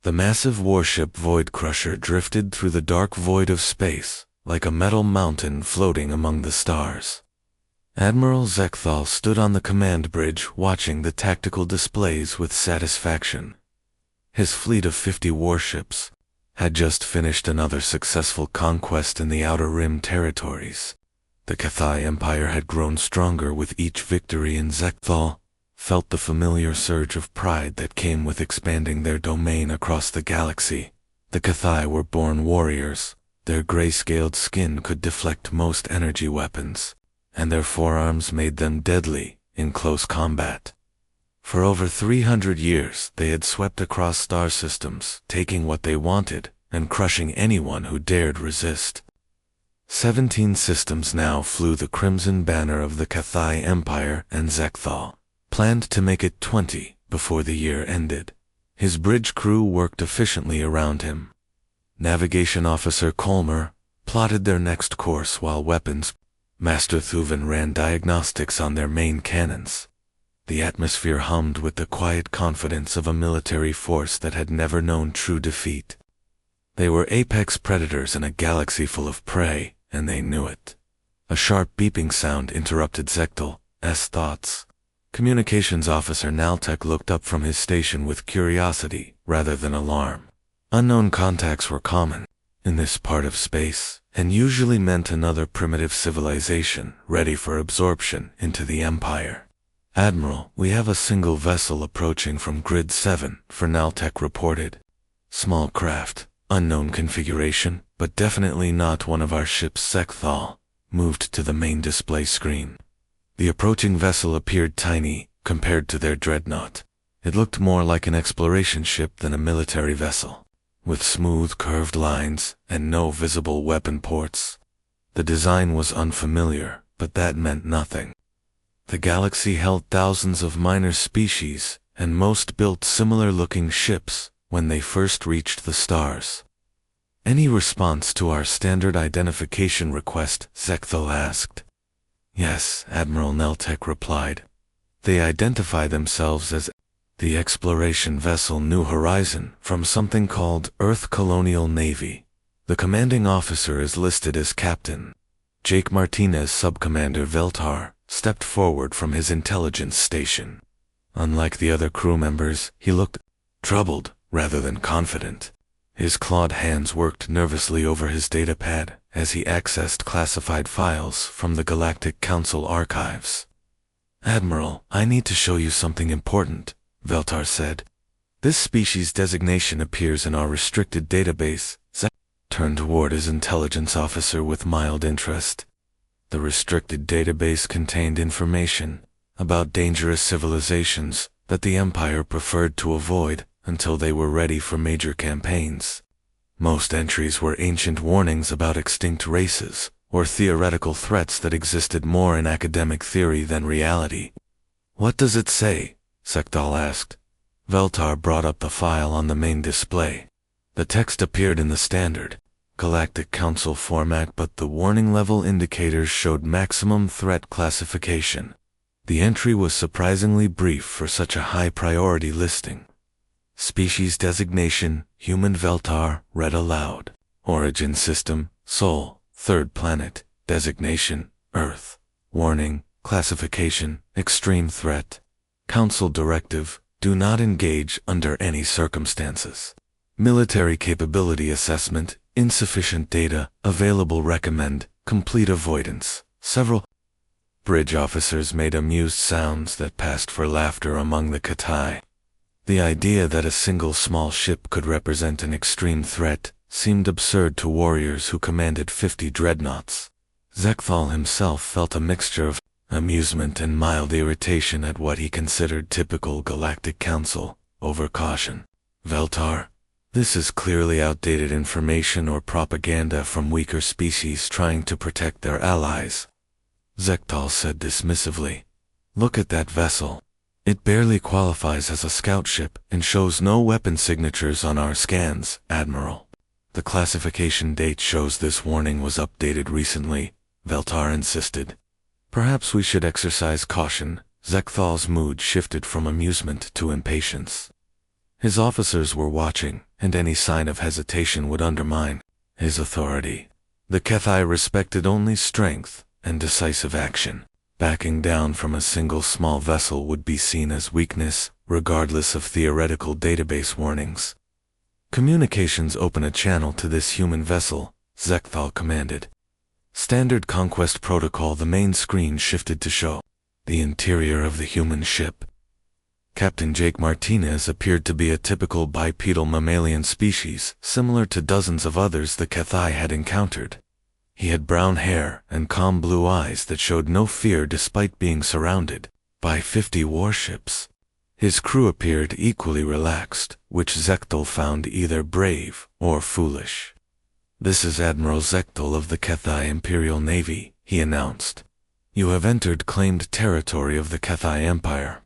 The massive warship Void Crusher drifted through the dark void of space, like a metal mountain floating among the stars. Admiral Zekthal stood on the command bridge watching the tactical displays with satisfaction. His fleet of 50 warships had just finished another successful conquest in the Outer Rim territories. The Cathai Empire had grown stronger with each victory, and Zekthal felt the familiar surge of pride that came with expanding their domain across the galaxy. The Cathai were born warriors. Their gray-scaled skin could deflect most energy weapons, and their forearms made them deadly in close combat. For over 300 years, they had swept across star systems, taking what they wanted and crushing anyone who dared resist. 17 systems now flew the crimson banner of the Cathai Empire, and Zekthal planned to make it 20 before the year ended. His bridge crew worked efficiently around him. Navigation Officer Colmer plotted their next course while Weapons Master Thuven ran diagnostics on their main cannons. The atmosphere hummed with the quiet confidence of a military force that had never known true defeat. They were apex predators in a galaxy full of prey, and they knew it. A sharp beeping sound interrupted Zektal's thoughts. Communications Officer Naltek looked up from his station with curiosity rather than alarm. Unknown contacts were common in this part of space, and usually meant another primitive civilization ready for absorption into the Empire. Admiral, we have a single vessel approaching from Grid 7, Naltek reported. Small craft, unknown configuration, but definitely not one of our ships. Zekthal moved to the main display screen. The approaching vessel appeared tiny compared to their dreadnought. It looked more like an exploration ship than a military vessel, with smooth curved lines and no visible weapon ports. The design was unfamiliar, but that meant nothing. The galaxy held thousands of minor species, and most built similar-looking ships when they first reached the stars. Any response to our standard identification request? Zekthal asked. Yes, Admiral Neltek replied. They identify themselves as the exploration vessel New Horizon from something called Earth Colonial Navy. The commanding officer is listed as Captain. Jake Martinez. Subcommander Veltar stepped forward from his intelligence station. Unlike the other crew members, he looked troubled rather than confident. His clawed hands worked nervously over his datapad as he accessed classified files from the Galactic Council archives. Admiral, I need to show you something important, Veltar said. This species designation appears in our restricted database. Zek turned toward his intelligence officer with mild interest. The restricted database contained information about dangerous civilizations that the Empire preferred to avoid until they were ready for major campaigns. Most entries were ancient warnings about extinct races, or theoretical threats that existed more in academic theory than reality. What does it say? Zekthal asked. Veltar brought up the file on the main display. The text appeared in the standard Galactic Council format, but the warning level indicators showed maximum threat classification. The entry was surprisingly brief for such a high-priority listing. Species designation, human. Veltar read aloud. Origin system, Sol, third planet. Designation, Earth. Warning, classification, extreme threat. Council directive, do not engage under any circumstances. Military capability assessment, insufficient data, available. Recommend, complete avoidance. Several bridge officers made amused sounds that passed for laughter among the Cathai. The idea that a single small ship could represent an extreme threat seemed absurd to warriors who commanded 50 dreadnoughts. Zekthal himself felt a mixture of amusement and mild irritation at what he considered typical Galactic Council overcaution. Veltar, this is clearly outdated information or propaganda from weaker species trying to protect their allies. Zekthal said dismissively. Look at that vessel. It barely qualifies as a scout ship and shows no weapon signatures on our scans, Admiral. The classification date shows this warning was updated recently, Veltar insisted. Perhaps we should exercise caution. Zekthal's mood shifted from amusement to impatience. His officers were watching, and any sign of hesitation would undermine his authority. The Cathay respected only strength and decisive action. Backing down from a single small vessel would be seen as weakness, regardless of theoretical database warnings. Communications open a channel to this human vessel, Zekthal commanded. Standard conquest protocol. The main screen shifted to show the interior of the human ship. Captain Jake Martinez appeared to be a typical bipedal mammalian species, similar to dozens of others the Cathay had encountered. He had brown hair and calm blue eyes that showed no fear despite being surrounded by 50 warships. His crew appeared equally relaxed, which Zekthal found either brave or foolish. "This is Admiral Zekthal of the Cathay Imperial Navy," he announced. "You have entered claimed territory of the Cathay Empire.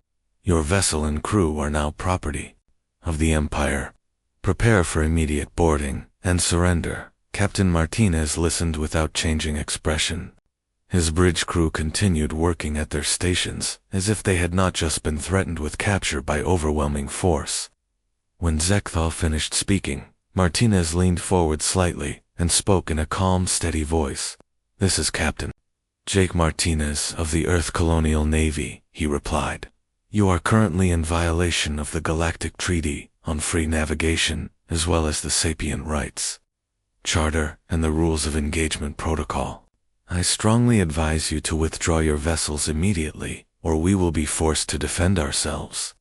Your vessel and crew are now property of the Empire. Prepare for immediate boarding and surrender." Captain Martinez listened without changing expression. His bridge crew continued working at their stations, as if they had not just been threatened with capture by overwhelming force. When Zekthal finished speaking, Martinez leaned forward slightly and spoke in a calm, steady voice. "This is Captain Jake Martinez of the Earth Colonial Navy," he replied. "You are currently in violation of the Galactic Treaty on Free Navigation, as well as the Sapient Rights Charter and the Rules of Engagement Protocol. I strongly advise you to withdraw your vessels immediately, or we will be forced to defend ourselves."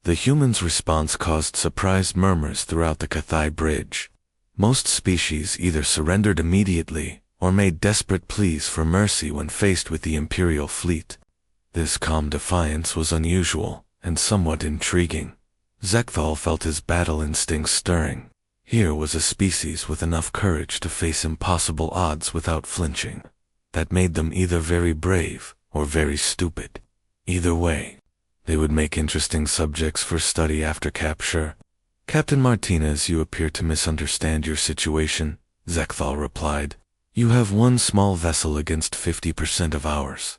The humans' response caused surprised murmurs throughout the Cathay Bridge. Most species either surrendered immediately or made desperate pleas for mercy when faced with the Imperial fleet. This calm defiance was unusual and somewhat intriguing. Zekthal felt his battle instincts stirring. Here was a species with enough courage to face impossible odds without flinching. That made them either very brave or very stupid. Either way, they would make interesting subjects for study after capture. "Captain Martinez, you appear to misunderstand your situation," Zekthal replied. "You have one small vessel against 50% of ours.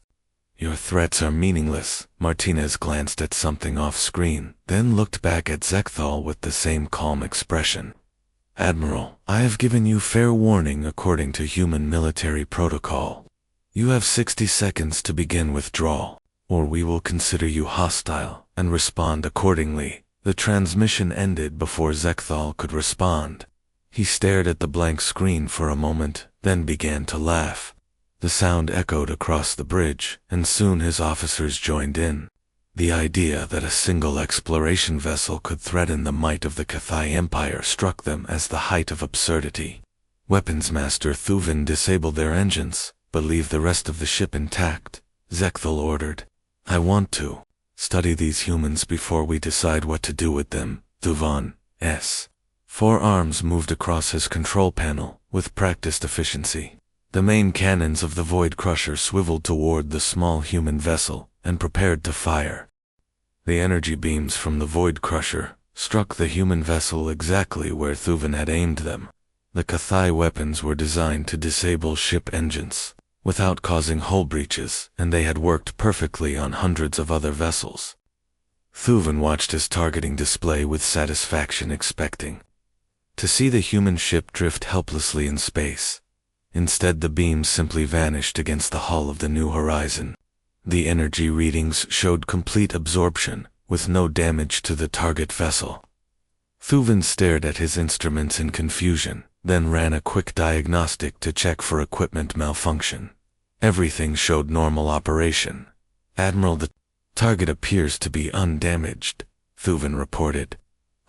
Your threats are meaningless." Martinez glanced at something off-screen, then looked back at Zekthal with the same calm expression. "Admiral, I have given you fair warning according to human military protocol. You have 60 seconds to begin withdrawal, or we will consider you hostile and respond accordingly." The transmission ended before Zekthal could respond. He stared at the blank screen for a moment, then began to laugh. The sound echoed across the bridge, and soon his officers joined in. The idea that a single exploration vessel could threaten the might of the Cathay Empire struck them as the height of absurdity. Weapons Master Thuvin disabled their engines, but leave the rest of the ship intact, Zekthal ordered. "I want to study these humans before we decide what to do with them." Thuvin's four arms moved across his control panel with practiced efficiency. The main cannons of the Void Crusher swiveled toward the small human vessel and prepared to fire. The energy beams from the Void Crusher struck the human vessel exactly where Thuvin had aimed them. The Cathay weapons were designed to disable ship engines without causing hull breaches, and they had worked perfectly on hundreds of other vessels. Thuvin watched his targeting display with satisfaction, expecting to see the human ship drift helplessly in space. Instead, the beams simply vanished against the hull of the New Horizon. The energy readings showed complete absorption, with no damage to the target vessel. Thuvin stared at his instruments in confusion, then ran a quick diagnostic to check for equipment malfunction. Everything showed normal operation. "Admiral, the target appears to be undamaged," Thuvin reported.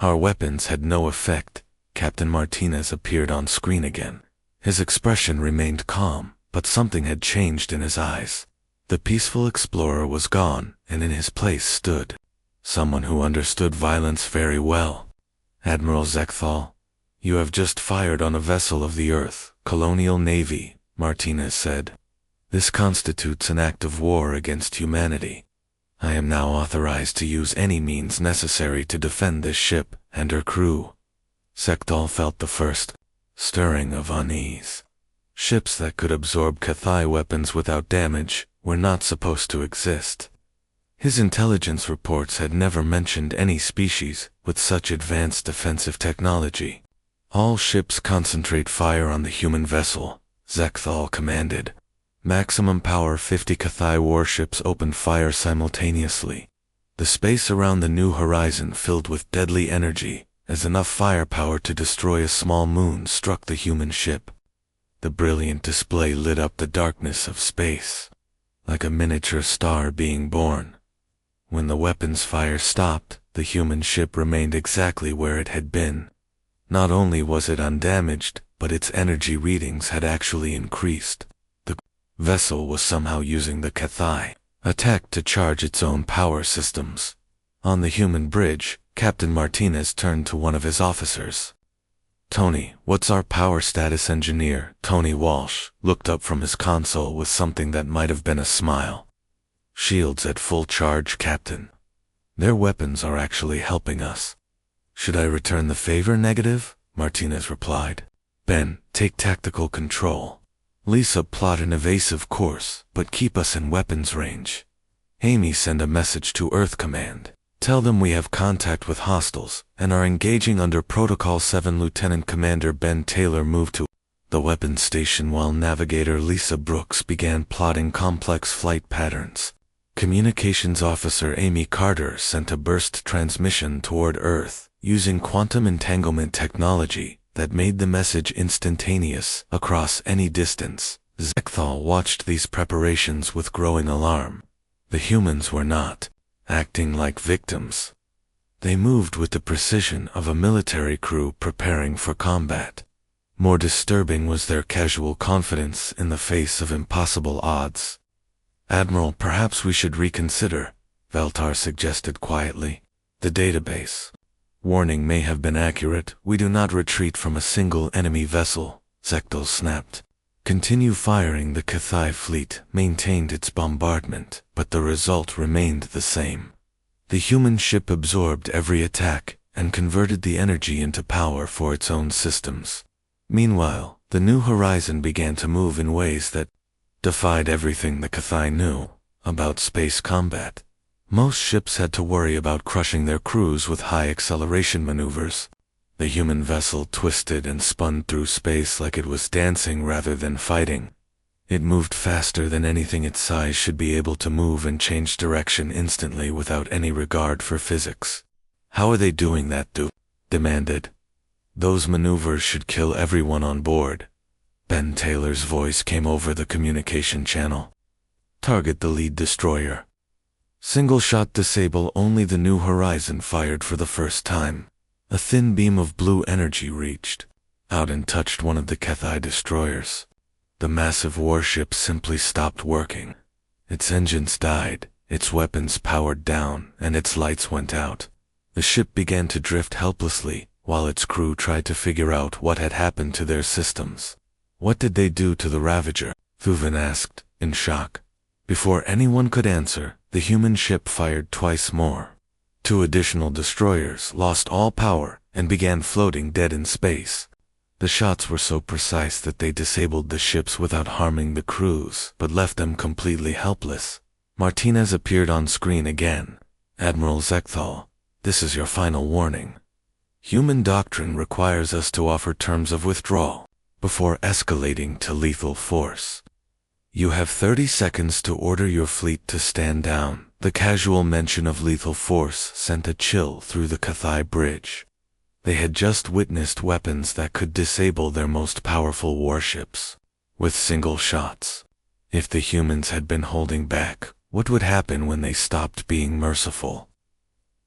"Our weapons had no effect." Captain Martinez appeared on screen again. His expression remained calm, but something had changed in his eyes. The peaceful explorer was gone, and in his place stood someone who understood violence very well. "Admiral Zekthal, you have just fired on a vessel of the Earth Colonial Navy," Martinez said. "This constitutes an act of war against humanity. I am now authorized to use any means necessary to defend this ship and her crew." Zekthal felt the first stirring of unease. Ships that could absorb Cathay weapons without damage were not supposed to exist. His intelligence reports had never mentioned any species with such advanced defensive technology. All ships concentrate fire on the human vessel, Zekthal commanded. Maximum power 50 HFY warships opened fire simultaneously. The space around the New Horizon filled with deadly energy, as enough firepower to destroy a small moon struck the human ship. The brilliant display lit up the darkness of space, like a miniature star being born. When the weapons fire stopped, the human ship remained exactly where it had been. Not only was it undamaged, but its energy readings had actually increased. The vessel was somehow using the HFY attack to charge its own power systems. On the human bridge, Captain Martinez turned to one of his officers. "Tony, what's our power status?" Engineer Tony Walsh looked up from his console with something that might have been a smile. "Shields at full charge, Captain. Their weapons are actually helping us." "Should I return the favor?" "Negative," Martinez replied. "Ben, take tactical control. Lisa, plot an evasive course, but keep us in weapons range. Amy, send a message to Earth Command. Tell them we have contact with hostiles and are engaging under Protocol 7. Lieutenant Commander Ben Taylor moved to the weapons station while Navigator Lisa Brooks began plotting complex flight patterns. Communications Officer Amy Carter sent a burst transmission toward Earth using quantum entanglement technology that made the message instantaneous across any distance. Zekthal watched these preparations with growing alarm. The humans were not acting like victims. They moved with the precision of a military crew preparing for combat. More disturbing was their casual confidence in the face of impossible odds. "Admiral, perhaps we should reconsider," Veltar suggested quietly. "The database warning may have been accurate. We do not retreat from a single enemy vessel," Zekthal snapped. Continue firing. The HFY fleet maintained its bombardment, but the result remained the same. The human ship absorbed every attack and converted the energy into power for its own systems. Meanwhile, the New Horizon began to move in ways that defied everything the HFY knew about space combat. Most ships had to worry about crushing their crews with high acceleration maneuvers. The human vessel twisted and spun through space like it was dancing rather than fighting. It moved faster than anything its size should be able to move and change direction instantly without any regard for physics. "How are they doing that?" demanded. "Those maneuvers should kill everyone on board." Ben Taylor's voice came over the communication channel. "Target the lead destroyer. Single shot disable." Only the New Horizon fired for the first time. A thin beam of blue energy reached out and touched one of the HFY destroyers. The massive warship simply stopped working. Its engines died, its weapons powered down, and its lights went out. The ship began to drift helplessly, while its crew tried to figure out what had happened to their systems. "What did they do to the Ravager?" Thuvin asked, in shock. Before anyone could answer, the human ship fired twice more. 2 additional destroyers lost all power and began floating dead in space. The shots were so precise that they disabled the ships without harming the crews, but left them completely helpless. Martinez appeared on screen again. "Admiral Zekthal, this is your final warning. Human doctrine requires us to offer terms of withdrawal before escalating to lethal force. You have 30 seconds to order your fleet to stand down." The casual mention of lethal force sent a chill through the HFY bridge. They had just witnessed weapons that could disable their most powerful warships with single shots. If the humans had been holding back, what would happen when they stopped being merciful?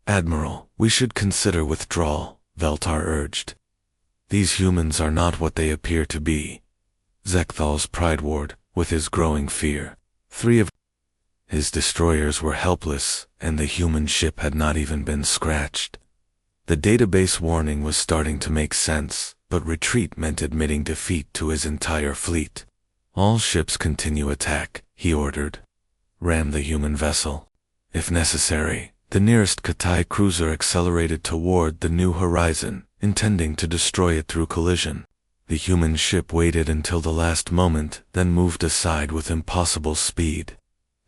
"Admiral, we should consider withdrawal," Veltar urged. "These humans are not what they appear to be." Zekthal's pride warred with his growing fear. 3 of his destroyers were helpless, and the human ship had not even been scratched. The database warning was starting to make sense, but retreat meant admitting defeat to his entire fleet. "All ships continue attack," he ordered. "Ram the human vessel. If necessary." The nearest HFY cruiser accelerated toward the New Horizon, intending to destroy it through collision. The human ship waited until the last moment, then moved aside with impossible speed.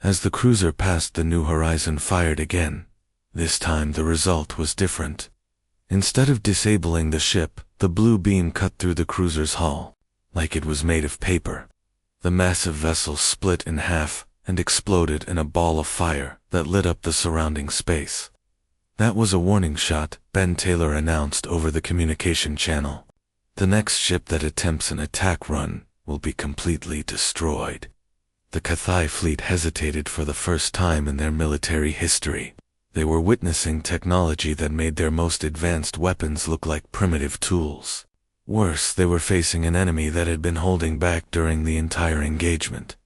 As the cruiser passed the New Horizon fired again. This time the result was different. Instead of disabling the ship, the blue beam cut through the cruiser's hull, like it was made of paper. The massive vessel split in half and exploded in a ball of fire that lit up the surrounding space. That was a warning shot, Ben Taylor announced over the communication channel. The next ship that attempts an attack run will be completely destroyed. The Cathay fleet hesitated for the first time in their military history. They were witnessing technology that made their most advanced weapons look like primitive tools. Worse, they were facing an enemy that had been holding back during the entire engagement.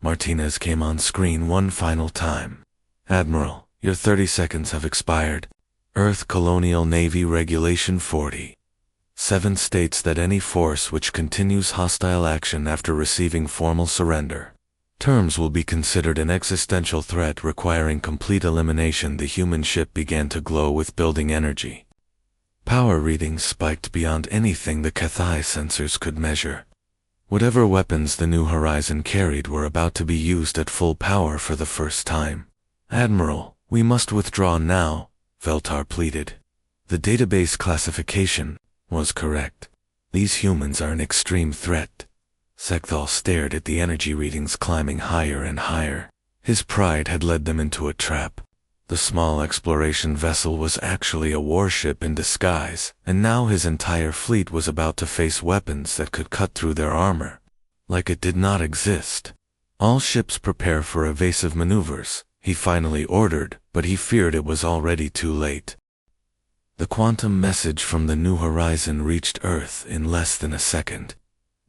Martinez came on screen one final time. "Admiral, your 30 seconds have expired. Earth Colonial Navy Regulation 47 states that any force which continues hostile action after receiving formal surrender terms will be considered an existential threat requiring complete elimination." The human ship began to glow with building energy. Power readings spiked beyond anything the Cathay sensors could measure. Whatever weapons the New Horizon carried were about to be used at full power for the first time. "Admiral, we must withdraw now," Veltar pleaded. The database classification was correct. These humans are an extreme threat. Sekthal stared at the energy readings climbing higher and higher. His pride had led them into a trap. The small exploration vessel was actually a warship in disguise, and now his entire fleet was about to face weapons that could cut through their armor. Like it did not exist. "All ships prepare for evasive maneuvers," he finally ordered, but he feared it was already too late. The quantum message from the New Horizon reached Earth in less than a second.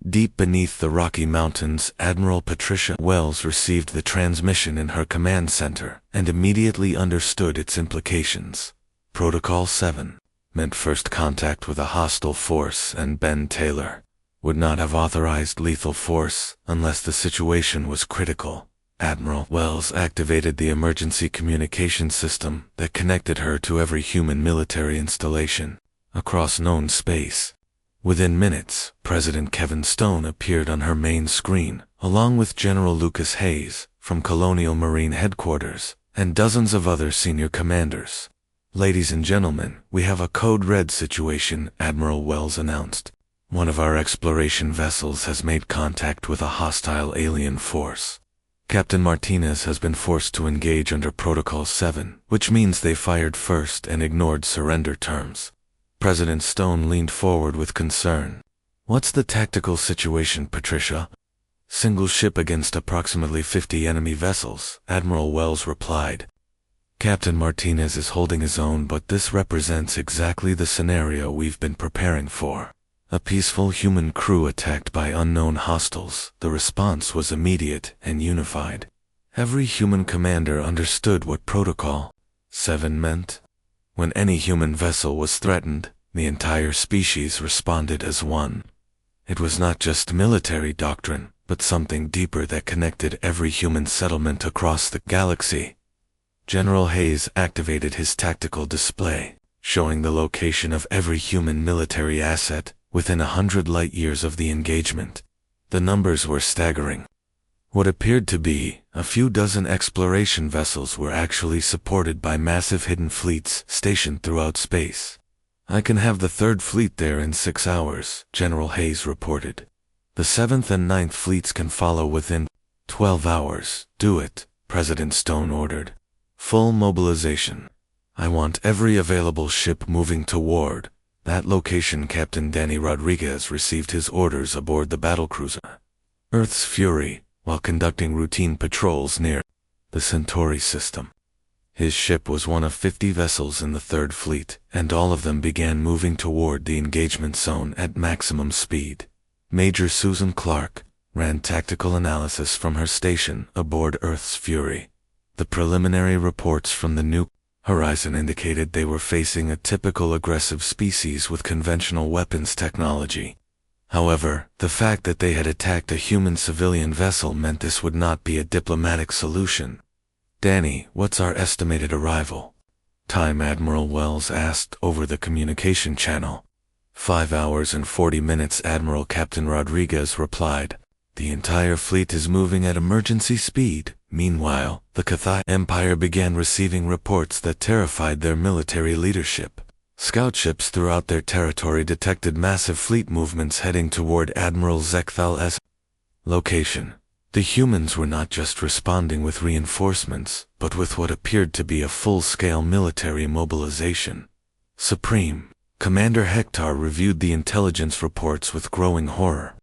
Deep beneath the Rocky Mountains, Admiral Patricia Wells received the transmission in her command center and immediately understood its implications. Protocol 7 meant first contact with a hostile force, and Ben Taylor would not have authorized lethal force unless the situation was critical. Admiral Wells activated the emergency communication system that connected her to every human military installation across known space. Within minutes, President Kevin Stone appeared on her main screen, along with General Lucas Hayes from Colonial Marine Headquarters and dozens of other senior commanders. "Ladies and gentlemen, we have a code red situation," Admiral Wells announced. "One of our exploration vessels has made contact with a hostile alien force. Captain Martinez has been forced to engage under Protocol 7, which means they fired first and ignored surrender terms." President Stone leaned forward with concern. "What's the tactical situation, Patricia?" "Single ship against approximately 50 enemy vessels," Admiral Wells replied. "Captain Martinez is holding his own, but this represents exactly the scenario we've been preparing for. A peaceful human crew attacked by unknown hostiles." The response was immediate and unified. Every human commander understood what Protocol 7 meant. When any human vessel was threatened, the entire species responded as one. It was not just military doctrine, but something deeper that connected every human settlement across the galaxy. General Hayes activated his tactical display, showing the location of every human military asset within 100 light-years of the engagement. The numbers were staggering. What appeared to be a few dozen exploration vessels were actually supported by massive hidden fleets stationed throughout space. "I can have the 3rd Fleet there in 6 hours, General Hayes reported. "The 7th and 9th Fleets can follow within 12 hours. "Do it," President Stone ordered. "Full mobilization. I want every available ship moving toward that location." Captain Danny Rodriguez received his orders aboard the battlecruiser Earth's Fury while conducting routine patrols near the Centauri system. His ship was one of 50 vessels in the 3rd Fleet, and all of them began moving toward the engagement zone at maximum speed. Major Susan Clark ran tactical analysis from her station aboard Earth's Fury. The preliminary reports from the New Horizon indicated they were facing a typical aggressive species with conventional weapons technology. However, the fact that they had attacked a human civilian vessel meant this would not be a diplomatic solution. "Danny, what's our estimated arrival time?" Admiral Wells asked over the communication channel. 5 hours and 40 minutes, Admiral Captain Rodriguez replied. "The entire fleet is moving at emergency speed, Meanwhile, the Cathay Empire began receiving reports that terrified their military leadership. Scout ships throughout their territory detected massive fleet movements heading toward Admiral Zekthal's location. The humans were not just responding with reinforcements, but with what appeared to be a full-scale military mobilization. Supreme Commander Hector reviewed the intelligence reports with growing horror.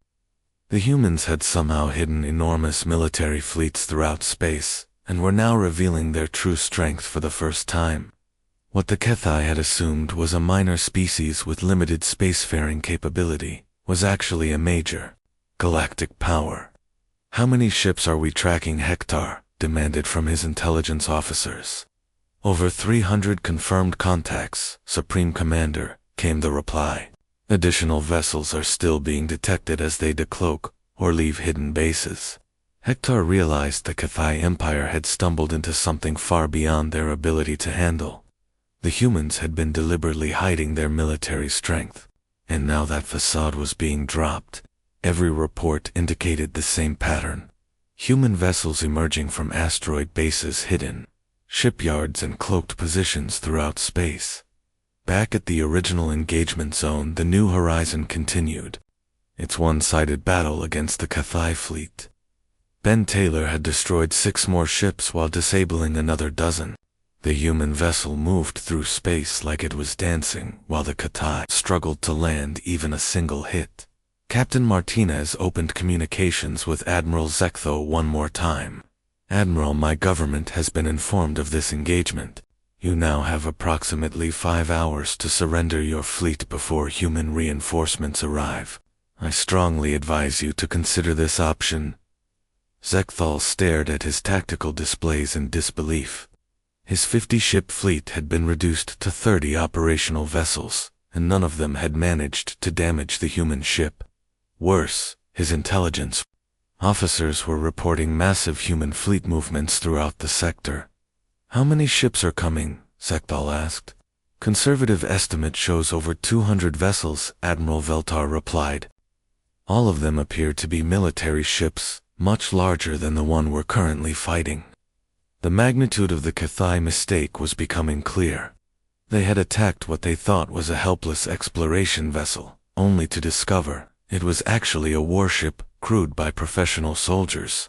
The humans had somehow hidden enormous military fleets throughout space, and were now revealing their true strength for the first time. What the Cathay had assumed was a minor species with limited spacefaring capability was actually a major galactic power. "How many ships are we tracking?" Hector demanded from his intelligence officers. "Over 300 confirmed contacts, Supreme Commander," came the reply. "Additional vessels are still being detected as they decloak or leave hidden bases." Hector realized the Cathay Empire had stumbled into something far beyond their ability to handle. The humans had been deliberately hiding their military strength, and now that facade was being dropped. Every report indicated the same pattern. Human vessels emerging from asteroid bases hidden, shipyards and cloaked positions throughout space. Back at the original engagement zone, the New Horizon continued its one-sided battle against the Cathay fleet. Ben Taylor had destroyed 6 more ships while disabling another dozen. The human vessel moved through space like it was dancing, while the Cathay struggled to land even a single hit. Captain Martinez opened communications with Admiral Zektho one more time. "Admiral, my government has been informed of this engagement. You now have approximately 5 hours to surrender your fleet before human reinforcements arrive. I strongly advise you to consider this option." Zektho stared at his tactical displays in disbelief. His 50-ship fleet had been reduced to 30 operational vessels, and none of them had managed to damage the human ship. Worse, his intelligence officers were reporting massive human fleet movements throughout the sector. "How many ships are coming?" Zektho asked. "Conservative estimate shows over 200 vessels," Admiral Veltar replied. "All of them appear to be military ships, much larger than the one we're currently fighting." The magnitude of the Cathay mistake was becoming clear. They had attacked what they thought was a helpless exploration vessel, only to discover it was actually a warship crewed by professional soldiers.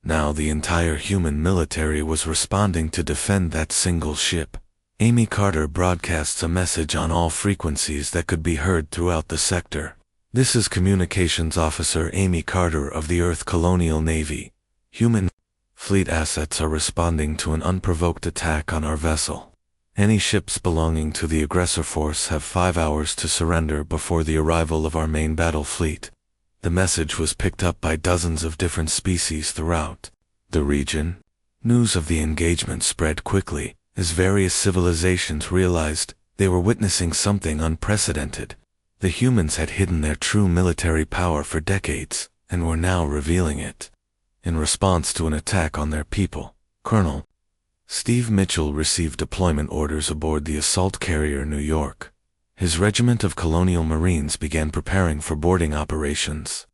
Now the entire human military was responding to defend that single ship. Amy Carter broadcasts a message on all frequencies that could be heard throughout the sector. "This is Communications Officer Amy Carter of the Earth Colonial Navy. Human fleet assets are responding to an unprovoked attack on our vessel. Any ships belonging to the aggressor force have 5 hours to surrender before the arrival of our main battle fleet." The message was picked up by dozens of different species throughout the region. News of the engagement spread quickly, as various civilizations realized they were witnessing something unprecedented. The humans had hidden their true military power for decades, and were now revealing it. In response to an attack on their people, Colonel Steve Mitchell received deployment orders aboard the assault carrier New York. His regiment of colonial marines began preparing for boarding operations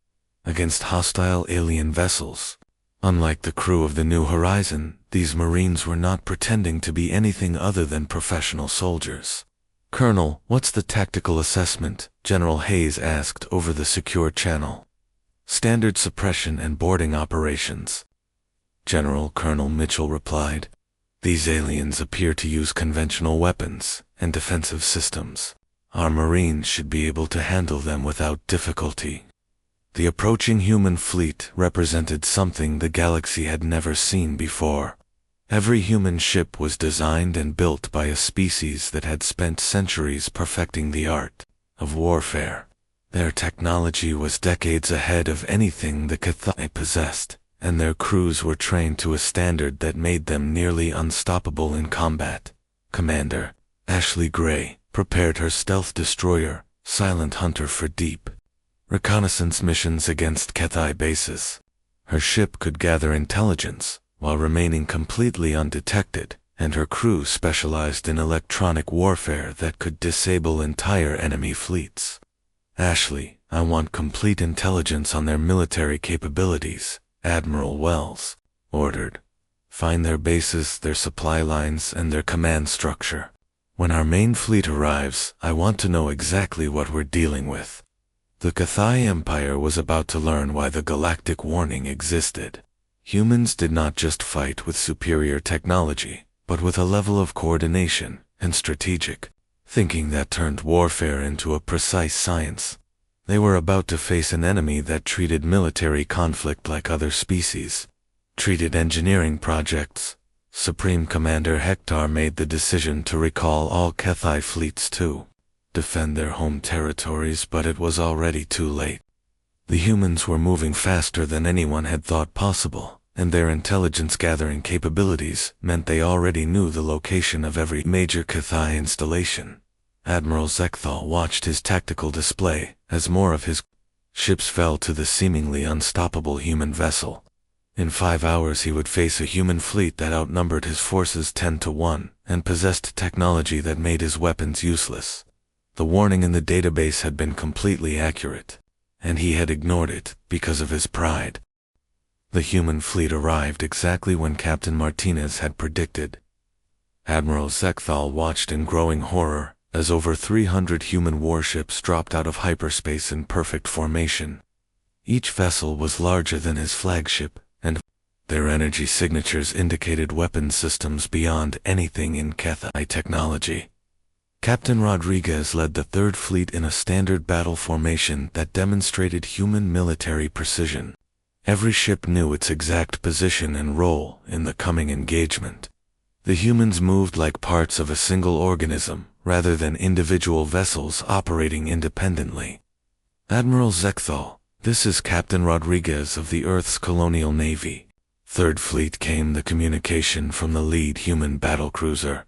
against hostile alien vessels. Unlike the crew of the New Horizon, these marines were not pretending to be anything other than professional soldiers. "Colonel, what's the tactical assessment?" General Hayes asked over the secure channel. "Standard suppression and boarding operations." General Colonel Mitchell replied. "These aliens appear to use conventional weapons and defensive systems. Our Marines should be able to handle them without difficulty." The approaching human fleet represented something the galaxy had never seen before. Every human ship was designed and built by a species that had spent centuries perfecting the art of warfare. Their technology was decades ahead of anything the Cathay possessed, and their crews were trained to a standard that made them nearly unstoppable in combat. Commander Ashley Gray prepared her stealth destroyer, Silent Hunter, for deep reconnaissance missions against Cathay bases. Her ship could gather intelligence while remaining completely undetected, and her crew specialized in electronic warfare that could disable entire enemy fleets. "Ashley, I want complete intelligence on their military capabilities," Admiral Wells ordered. Find their bases, their supply lines, and their command structure. When our main fleet arrives, I want to know exactly what we're dealing with." The Cathai Empire was about to learn why the galactic warning existed. Humans did not just fight with superior technology, but with a level of coordination and strategic thinking that turned warfare into a precise science. They were about to face an enemy that treated military conflict like other species, treated engineering projects. Supreme Commander Hector made the decision to recall all Cathai fleets to defend their home territories, but it was already too late. The humans were moving faster than anyone had thought possible, and their intelligence-gathering capabilities meant they already knew the location of every major Cathai installation. Admiral Zekthal watched his tactical display as more of his ships fell to the seemingly unstoppable human vessel. In 5 hours he would face a human fleet that outnumbered his forces 10-1 and possessed technology that made his weapons useless. The warning in the database had been completely accurate, and he had ignored it because of his pride. The human fleet arrived exactly when Captain Martinez had predicted. Admiral Zekthal watched in growing horror as over 300 human warships dropped out of hyperspace in perfect formation. Each vessel was larger than his flagship, and their energy signatures indicated weapon systems beyond anything in Cathai technology. Captain Rodriguez led the Third Fleet in a standard battle formation that demonstrated human military precision. Every ship knew its exact position and role in the coming engagement. The humans moved like parts of a single organism, rather than individual vessels operating independently. "Admiral Zekthal, this is Captain Rodriguez of the Earth's Colonial Navy." Third Fleet came the communication from the lead human battlecruiser.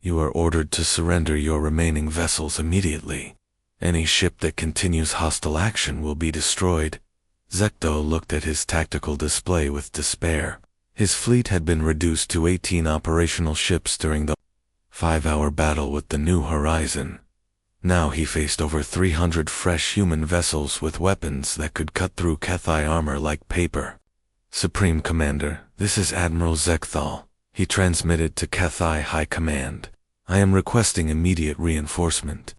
"You are ordered to surrender your remaining vessels immediately. Any ship that continues hostile action will be destroyed." Zekthal looked at his tactical display with despair. His fleet had been reduced to 18 operational ships during the 5-hour battle with the New Horizon. Now he faced over 300 fresh human vessels with weapons that could cut through Cathai armor like paper. "Supreme Commander, this is Admiral Zekthal," he transmitted to Cathai High Command. "I am requesting immediate reinforcement."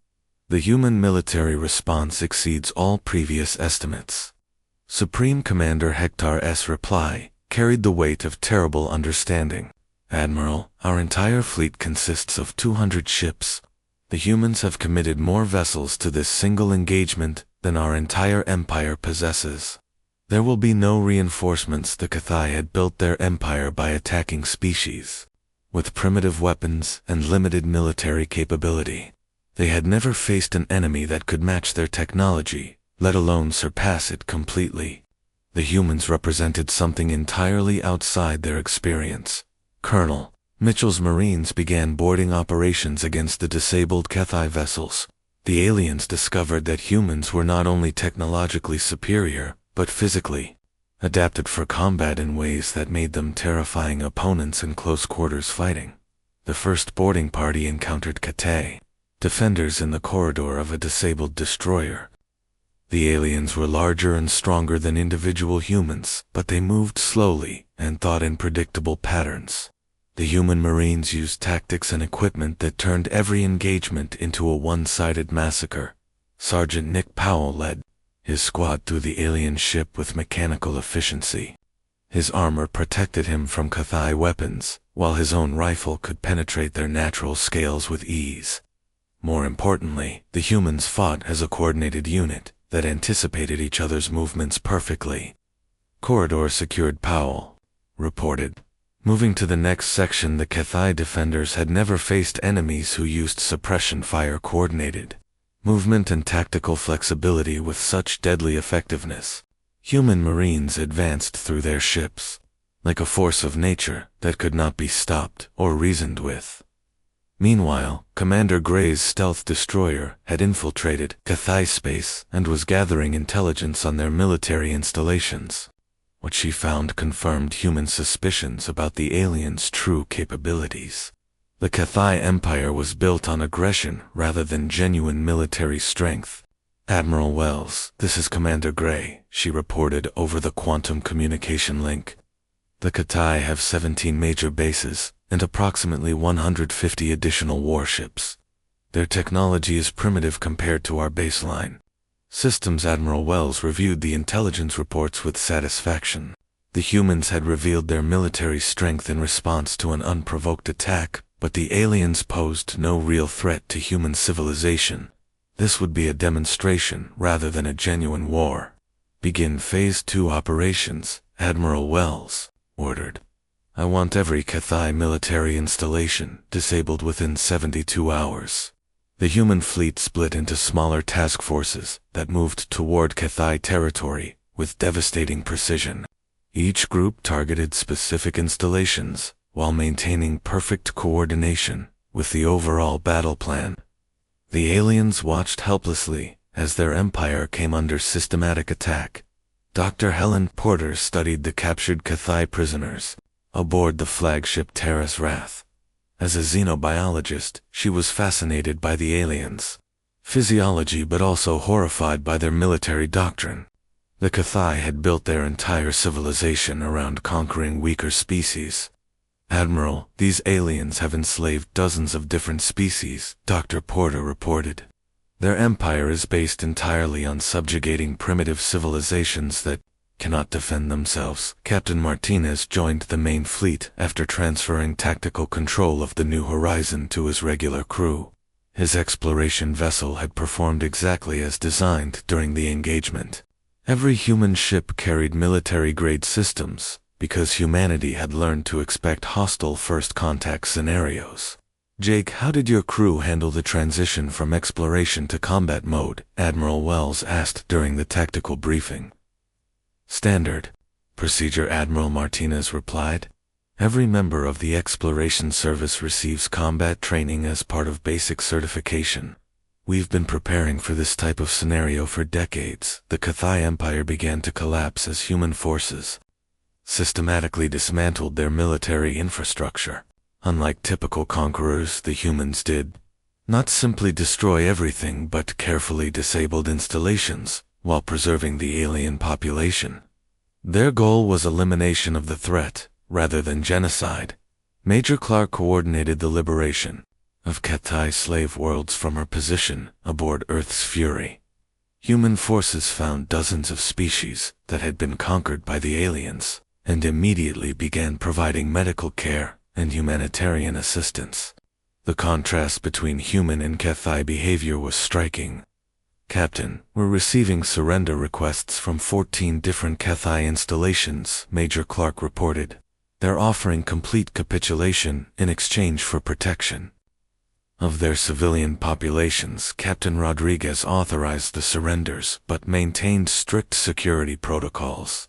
The human military response exceeds all previous estimates. Supreme Commander Hector's reply carried the weight of terrible understanding. "Admiral, our entire fleet consists of 200 ships. The humans have committed more vessels to this single engagement than our entire empire possesses. There will be no reinforcements. The Cathai had built their empire by attacking species with primitive weapons and limited military capability. They had never faced an enemy that could match their technology, let alone surpass it completely. The humans represented something entirely outside their experience. Colonel Mitchell's Marines began boarding operations against the disabled Cathai vessels. The aliens discovered that humans were not only technologically superior, but physically adapted for combat in ways that made them terrifying opponents in close quarters fighting. The first boarding party encountered Cathai defenders in the corridor of a disabled destroyer. The aliens were larger and stronger than individual humans, but they moved slowly and thought in predictable patterns. The human Marines used tactics and equipment that turned every engagement into a one-sided massacre. Sergeant Nick Powell led his squad through the alien ship with mechanical efficiency. His armor protected him from Cathai weapons, while his own rifle could penetrate their natural scales with ease. More importantly, the humans fought as a coordinated unit that anticipated each other's movements perfectly. "Corridor secured," Powell reported. Moving to the next section, the Cathai defenders had never faced enemies who used suppression fire coordinated movement and tactical flexibility with such deadly effectiveness. Human Marines advanced through their ships like a force of nature that could not be stopped or reasoned with. Meanwhile, Commander Gray's stealth destroyer had infiltrated Cathai space and was gathering intelligence on their military installations. What she found confirmed human suspicions about the aliens' true capabilities. The Cathai Empire was built on aggression rather than genuine military strength. "Admiral Wells, this is Commander Gray," she reported over the quantum communication link. The Katai have 17 major bases and approximately 150 additional warships. Their technology is primitive compared to our baseline. Systems Admiral Wells reviewed the intelligence reports with satisfaction. The humans had revealed their military strength in response to an unprovoked attack, but the aliens posed no real threat to human civilization. This would be a demonstration rather than a genuine war. Begin Phase 2 operations, Admiral Wells ordered. I want every Kathai military installation disabled within 72 hours. The human fleet split into smaller task forces that moved toward Kathai territory with devastating precision. Each group targeted specific installations while maintaining perfect coordination with the overall battle plan. The aliens watched helplessly as their empire came under systematic attack. Dr. Helen Porter studied the captured Kathai prisoners aboard the flagship Terra's Wrath. As a xenobiologist, she was fascinated by the aliens' physiology but also horrified by their military doctrine. The Kathai had built their entire civilization around conquering weaker species. Admiral, these aliens have enslaved dozens of different species, Dr. Porter reported. Their empire is based entirely on subjugating primitive civilizations that cannot defend themselves. Captain Martinez joined the main fleet after transferring tactical control of the New Horizon to his regular crew. His exploration vessel had performed exactly as designed during the engagement. Every human ship carried military-grade systems, because humanity had learned to expect hostile first contact scenarios. Jake, how did your crew handle the transition from exploration to combat mode? Admiral Wells asked during the tactical briefing. Standard procedure, Admiral Martinez replied. Every member of the exploration service receives combat training as part of basic certification. We've been preparing for this type of scenario for decades. The Kathai Empire began to collapse as human forces systematically dismantled their military infrastructure. Unlike typical conquerors, the humans did not simply destroy everything but carefully disabled installations while preserving the alien population. Their goal was elimination of the threat, rather than genocide. Major Clark coordinated the liberation of Kathai slave worlds from her position aboard Earth's Fury. Human forces found dozens of species that had been conquered by the aliens, and immediately began providing medical care and humanitarian assistance. The contrast between human and Kathai behavior was striking. Captain, we're receiving surrender requests from 14 different Kathai installations, Major Clark reported. They're offering complete capitulation in exchange for protection of their civilian populations. Captain Rodriguez authorized the surrenders but maintained strict security protocols.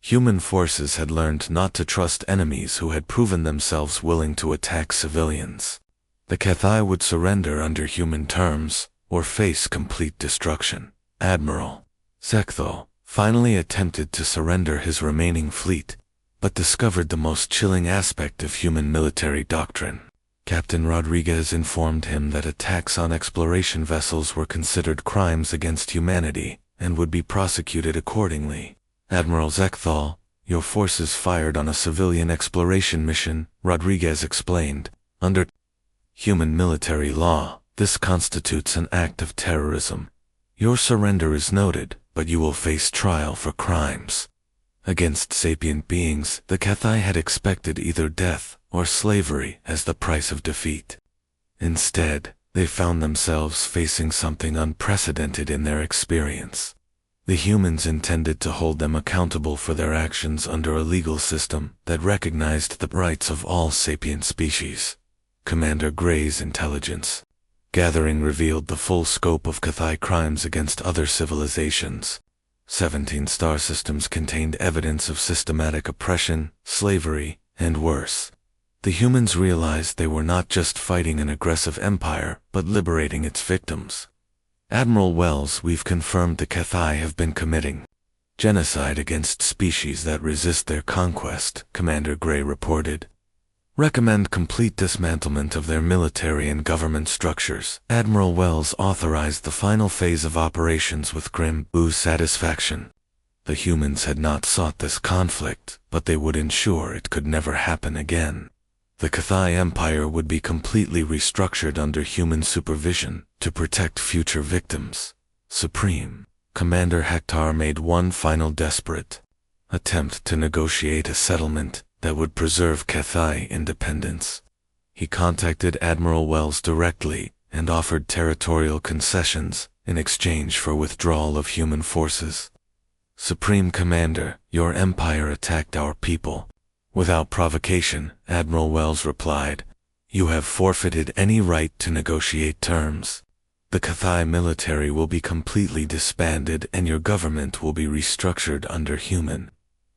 Human forces had learned not to trust enemies who had proven themselves willing to attack civilians. The Kathai would surrender under human terms or face complete destruction. Admiral Zekthal finally attempted to surrender his remaining fleet, but discovered the most chilling aspect of human military doctrine. Captain Rodriguez informed him that attacks on exploration vessels were considered crimes against humanity and would be prosecuted accordingly. Admiral Zekthal, your forces fired on a civilian exploration mission, Rodriguez explained. Under human military law, this constitutes an act of terrorism. Your surrender is noted, but you will face trial for crimes against sapient beings. The Kathai had expected either death or slavery as the price of defeat. Instead, they found themselves facing something unprecedented in their experience. The humans intended to hold them accountable for their actions under a legal system that recognized the rights of all sapient species. Commander Gray's intelligence gathering revealed the full scope of Kathai crimes against other civilizations. 17 star systems contained evidence of systematic oppression, slavery, and worse. The humans realized they were not just fighting an aggressive empire, but liberating its victims. Admiral Wells, we've confirmed the Kathai have been committing genocide against species that resist their conquest, Commander Gray reported. Recommend complete dismantlement of their military and government structures. Admiral Wells authorized the final phase of operations with grim satisfaction. The humans had not sought this conflict, but they would ensure it could never happen again. The Cathai Empire would be completely restructured under human supervision to protect future victims. Supreme Commander Hector made one final desperate attempt to negotiate a settlement that would preserve Cathai independence. He contacted Admiral Wells directly and offered territorial concessions in exchange for withdrawal of human forces. Supreme Commander, your empire attacked our people. Without provocation, Admiral Wells replied, "You have forfeited any right to negotiate terms. The Cathai military will be completely disbanded and your government will be restructured under human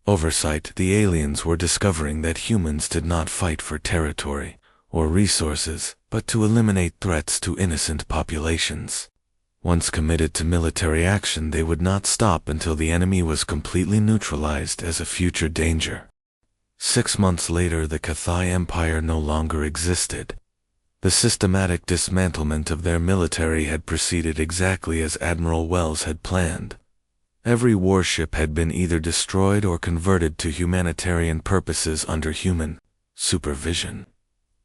oversight." The aliens were discovering that humans did not fight for territory or resources, but to eliminate threats to innocent populations. Once committed to military action, they would not stop until the enemy was completely neutralized as a future danger. 6 months later, the Cathai Empire no longer existed. The systematic dismantlement of their military had proceeded exactly as Admiral Wells had planned. Every warship had been either destroyed or converted to humanitarian purposes under human supervision.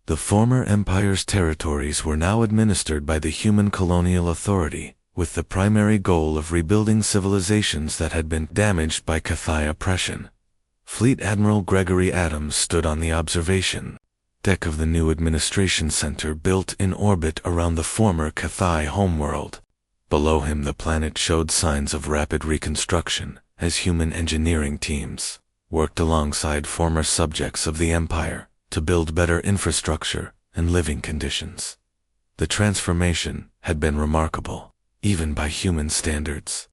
The former empire's territories were now administered by the Human Colonial Authority, with the primary goal of rebuilding civilizations that had been damaged by Cathai oppression. Fleet Admiral Gregory Adams stood on the observation deck of the new administration center built in orbit around the former Cathai homeworld. Below him, the planet showed signs of rapid reconstruction as human engineering teams worked alongside former subjects of the empire to build better infrastructure and living conditions. The transformation had been remarkable, even by human standards.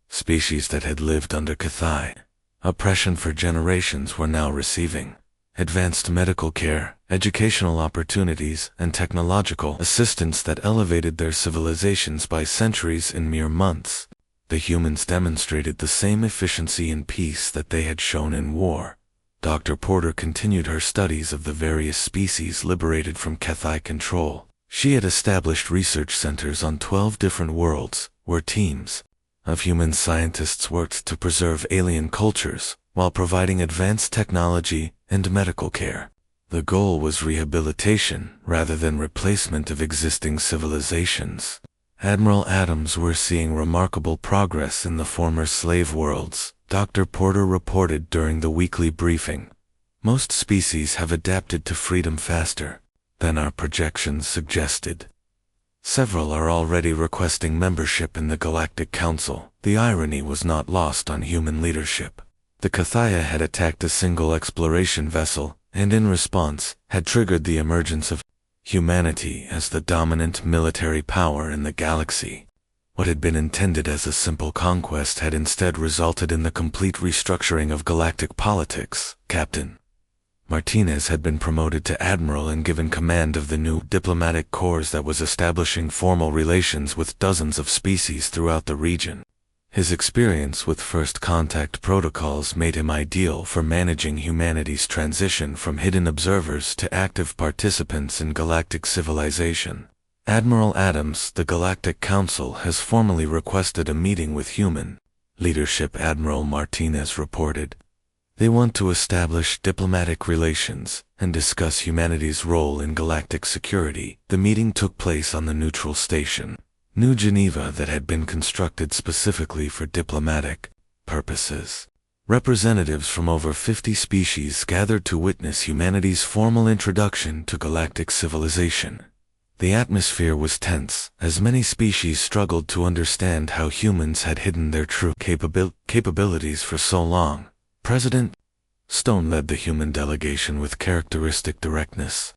Species that had lived under Cathai oppression for generations were now receiving advanced medical care, educational opportunities, and technological assistance that elevated their civilizations by centuries in mere months. The humans demonstrated the same efficiency in peace that they had shown in war. Dr. Porter continued her studies of the various species liberated from Cathai control. She had established research centers on 12 different worlds, where teams of human scientists worked to preserve alien cultures while providing advanced technology and medical care. The goal was rehabilitation rather than replacement of existing civilizations. Admiral Adams were seeing remarkable progress in the former slave worlds, Dr. Porter reported during the weekly briefing. Most species have adapted to freedom faster than our projections suggested. Several are already requesting membership in the Galactic Council. The irony was not lost on human leadership. The Cathaya had attacked a single exploration vessel, and in response, had triggered the emergence of humanity as the dominant military power in the galaxy. What had been intended as a simple conquest had instead resulted in the complete restructuring of galactic politics. Captain Martinez had been promoted to admiral and given command of the new diplomatic corps that was establishing formal relations with dozens of species throughout the region. His experience with first contact protocols made him ideal for managing humanity's transition from hidden observers to active participants in galactic civilization. Admiral Adams, the Galactic Council, has formally requested a meeting with human leadership, Admiral Martinez reported. They want to establish diplomatic relations and discuss humanity's role in galactic security. The meeting took place on the neutral station, New Geneva, that had been constructed specifically for diplomatic purposes. Representatives from over 50 species gathered to witness humanity's formal introduction to galactic civilization. The atmosphere was tense, as many species struggled to understand how humans had hidden their true capabilities for so long. President Stone led the human delegation with characteristic directness.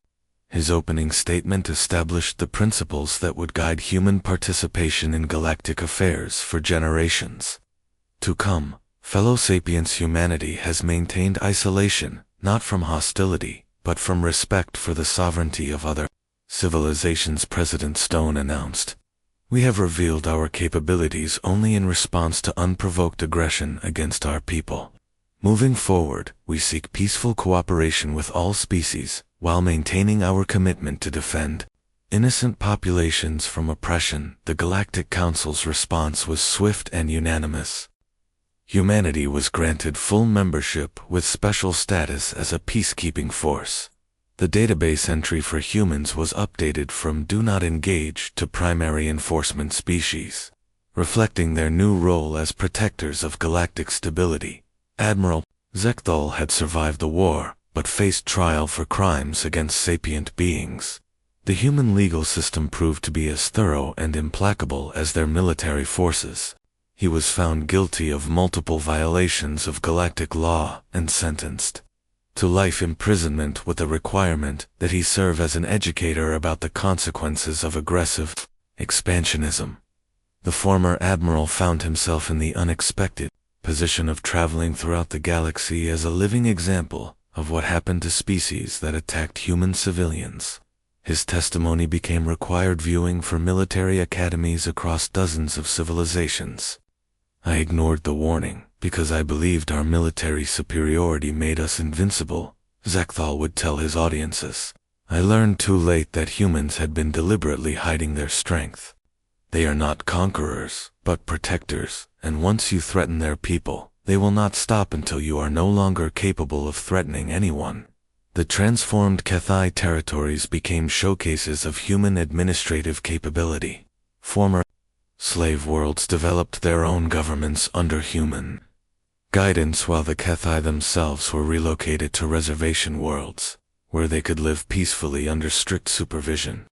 His opening statement established the principles that would guide human participation in galactic affairs for generations to come. Fellow sapiens, humanity has maintained isolation, not from hostility, but from respect for the sovereignty of other civilizations, President Stone announced. We have revealed our capabilities only in response to unprovoked aggression against our people. Moving forward, we seek peaceful cooperation with all species, while maintaining our commitment to defend innocent populations from oppression. The Galactic Council's response was swift and unanimous. Humanity was granted full membership with special status as a peacekeeping force. The database entry for humans was updated from Do Not Engage to Primary Enforcement Species, reflecting their new role as protectors of galactic stability. Admiral Zekthal had survived the war, but faced trial for crimes against sapient beings. The human legal system proved to be as thorough and implacable as their military forces. He was found guilty of multiple violations of galactic law and sentenced to life imprisonment with the requirement that he serve as an educator about the consequences of aggressive expansionism. The former admiral found himself in the unexpected position of traveling throughout the galaxy as a living example of what happened to species that attacked human civilians. His testimony became required viewing for military academies across dozens of civilizations. I ignored the warning because I believed our military superiority made us invincible, Zekthal would tell his audiences. I learned too late that humans had been deliberately hiding their strength. They are not conquerors, but protectors, and once you threaten their people, they will not stop until you are no longer capable of threatening anyone. The transformed HFY territories became showcases of human administrative capability. Former slave worlds developed their own governments under human guidance, while the HFY themselves were relocated to reservation worlds, where they could live peacefully under strict supervision.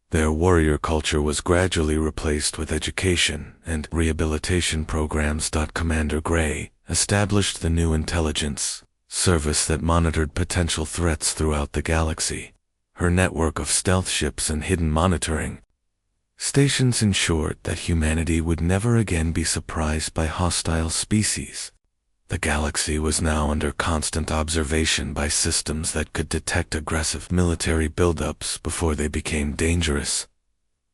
Their warrior culture was gradually replaced with education and rehabilitation programs. Commander Gray established the new intelligence service that monitored potential threats throughout the galaxy. Her network of stealth ships and hidden monitoring stations ensured that humanity would never again be surprised by hostile species. The galaxy was now under constant observation by systems that could detect aggressive military buildups before they became dangerous.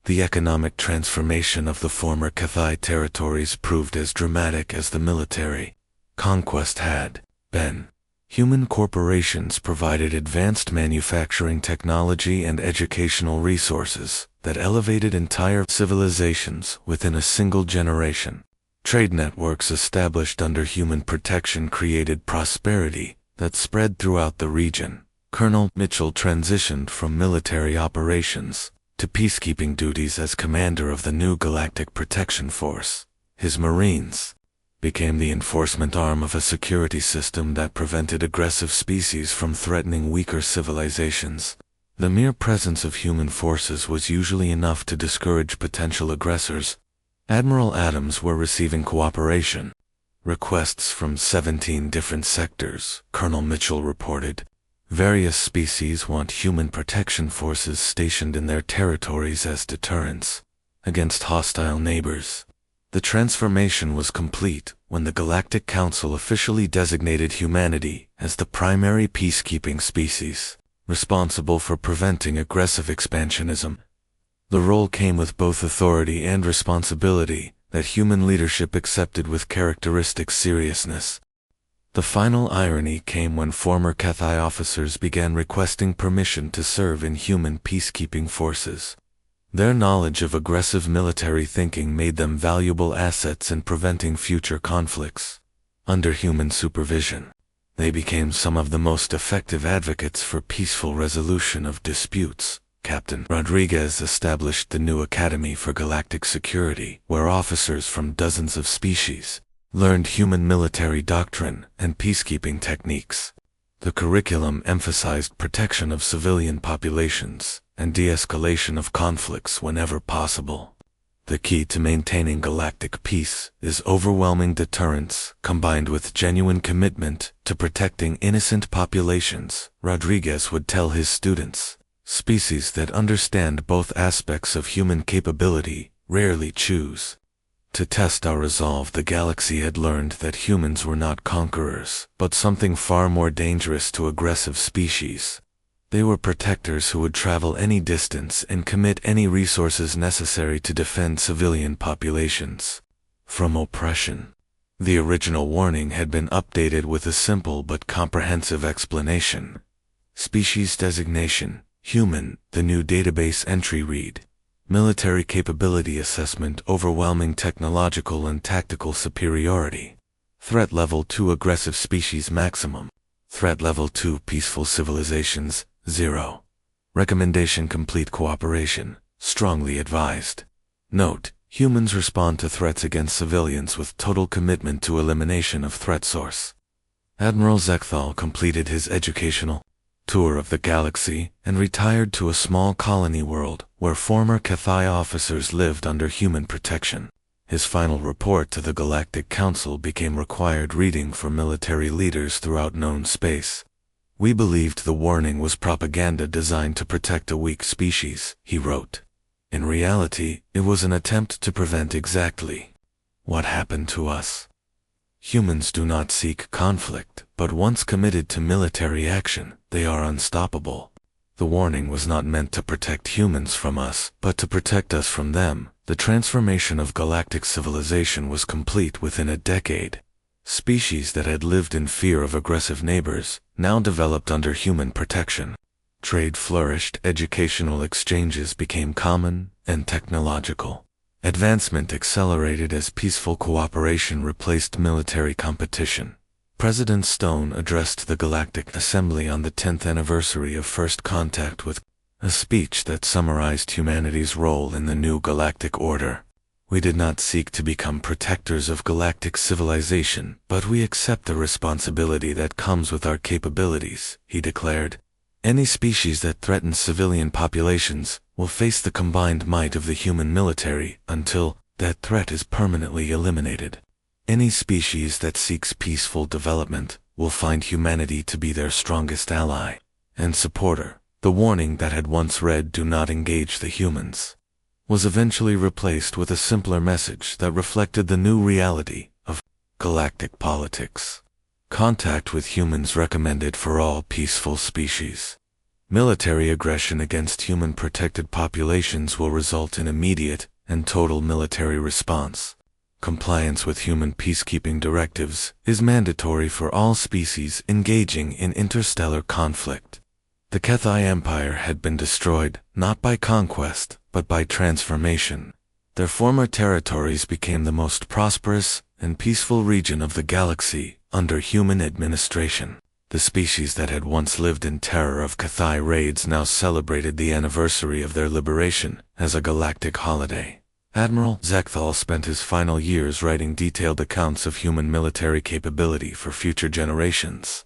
The economic transformation of the former HFY territories proved as dramatic as the military conquest had been. Human corporations provided advanced manufacturing technology and educational resources that elevated entire civilizations within a single generation. Trade networks established under human protection created prosperity that spread throughout the region. Colonel Mitchell transitioned from military operations to peacekeeping duties as commander of the new Galactic Protection Force. His Marines became the enforcement arm of a security system that prevented aggressive species from threatening weaker civilizations. The mere presence of human forces was usually enough to discourage potential aggressors. Admiral Adams were receiving cooperation requests from 17 different sectors, Colonel Mitchell reported. Various species want human protection forces stationed in their territories as deterrents against hostile neighbors. The transformation was complete when the Galactic Council officially designated humanity as the primary peacekeeping species, responsible for preventing aggressive expansionism. The role came with both authority and responsibility that human leadership accepted with characteristic seriousness. The final irony came when former HFY officers began requesting permission to serve in human peacekeeping forces. Their knowledge of aggressive military thinking made them valuable assets in preventing future conflicts. Under human supervision, they became some of the most effective advocates for peaceful resolution of disputes. Captain Rodriguez established the new Academy for Galactic Security, where officers from dozens of species learned human military doctrine and peacekeeping techniques. The curriculum emphasized protection of civilian populations and de-escalation of conflicts whenever possible. The key to maintaining galactic peace is overwhelming deterrence combined with genuine commitment to protecting innocent populations, Rodriguez would tell his students. Species that understand both aspects of human capability rarely choose. To test our resolve, the galaxy had learned that humans were not conquerors, but something far more dangerous to aggressive species. They were protectors who would travel any distance and commit any resources necessary to defend civilian populations from oppression. The original warning had been updated with a simple but comprehensive explanation. Species designation, human, the new database entry read. Military capability assessment, overwhelming technological and tactical superiority. Threat Level 2 Aggressive Species Maximum. Threat Level 2 Peaceful Civilizations, 0. Recommendation Complete Cooperation, strongly advised. Note: humans respond to threats against civilians with total commitment to elimination of threat source. Admiral Zekthal completed his educational tour of the galaxy and retired to a small colony world where former Cathai officers lived under human protection. His final report to the Galactic Council became required reading for military leaders throughout known space. "We believed the warning was propaganda designed to protect a weak species," he wrote. "In reality, it was an attempt to prevent exactly what happened to us. Humans do not seek conflict, but once committed to military action, they are unstoppable. The warning was not meant to protect humans from us, but to protect us from them." The transformation of galactic civilization was complete within a decade. Species that had lived in fear of aggressive neighbors now developed under human protection. Trade flourished, educational exchanges became common, and technological advancement accelerated as peaceful cooperation replaced military competition. President Stone addressed the Galactic Assembly on the 10th anniversary of first contact with a speech that summarized humanity's role in the new galactic order. "We did not seek to become protectors of galactic civilization, but we accept the responsibility that comes with our capabilities," he declared. "Any species that threatens civilian populations will face the combined might of the human military until that threat is permanently eliminated. Any species that seeks peaceful development will find humanity to be their strongest ally and supporter." The warning that had once read, "Do not engage the humans," was eventually replaced with a simpler message that reflected the new reality of galactic politics. Contact with humans recommended for all peaceful species. Military aggression against human-protected populations will result in immediate and total military response. Compliance with human peacekeeping directives is mandatory for all species engaging in interstellar conflict. The Cathai Empire had been destroyed, not by conquest, but by transformation. Their former territories became the most prosperous and peaceful region of the galaxy under human administration. The species that had once lived in terror of Cathai raids now celebrated the anniversary of their liberation as a galactic holiday. Admiral Zekthal spent his final years writing detailed accounts of human military capability for future generations.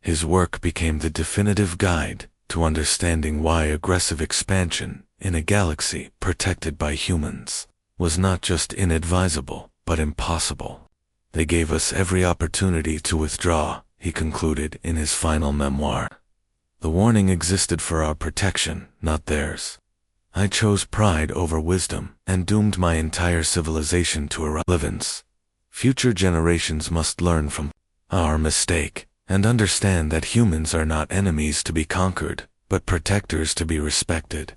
His work became the definitive guide to understanding why aggressive expansion in a galaxy protected by humans was not just inadvisable, but impossible. "They gave us every opportunity to withdraw," he concluded in his final memoir. "The warning existed for our protection, not theirs. I chose pride over wisdom and doomed my entire civilization to irrelevance. Future generations must learn from our mistake and understand that humans are not enemies to be conquered, but protectors to be respected."